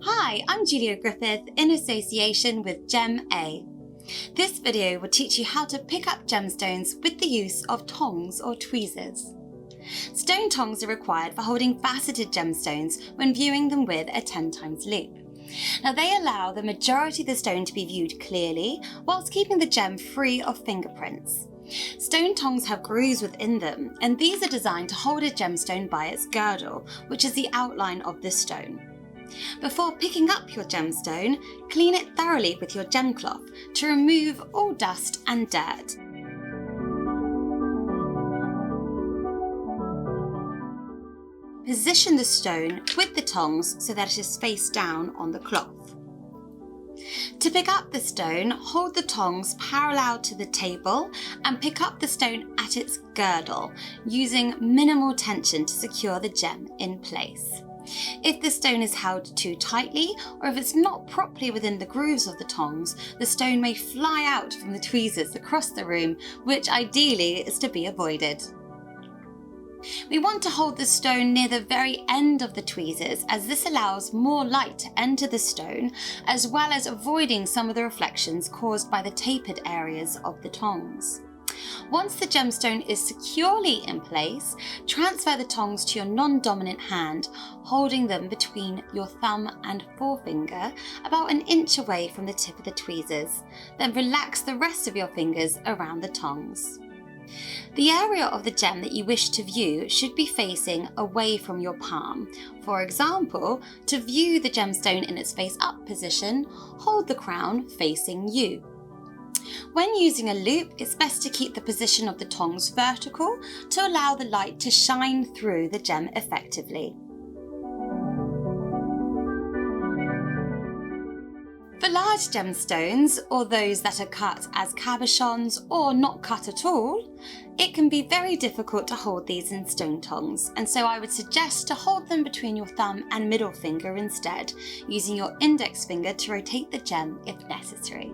Hi, I'm Julia Griffith in association with Gem A. This video will teach you how to pick up gemstones with the use of tongs or tweezers. Stone tongs are required for holding faceted gemstones when viewing them with a 10x loupe. Now they allow the majority of the stone to be viewed clearly whilst keeping the gem free of fingerprints. Stone tongs have grooves within them, and these are designed to hold a gemstone by its girdle, which is the outline of the stone. Before picking up your gemstone, clean it thoroughly with your gem cloth to remove all dust and dirt. Position the stone with the tongs so that it is face down on the cloth. To pick up the stone, hold the tongs parallel to the table and pick up the stone at its girdle, using minimal tension to secure the gem in place. If the stone is held too tightly, or if it's not properly within the grooves of the tongs, the stone may fly out from the tweezers across the room, which ideally is to be avoided. We want to hold the stone near the very end of the tweezers, as this allows more light to enter the stone, as well as avoiding some of the reflections caused by the tapered areas of the tongs. Once the gemstone is securely in place, transfer the tongs to your non-dominant hand, holding them between your thumb and forefinger, about an inch away from the tip of the tweezers. Then relax the rest of your fingers around the tongs. The area of the gem that you wish to view should be facing away from your palm. For example, to view the gemstone in its face up position, hold the crown facing you. When using a loupe, it's best to keep the position of the tongs vertical to allow the light to shine through the gem effectively. For large gemstones, or those that are cut as cabochons or not cut at all, it can be very difficult to hold these in stone tongs, and so I would suggest to hold them between your thumb and middle finger instead, using your index finger to rotate the gem if necessary.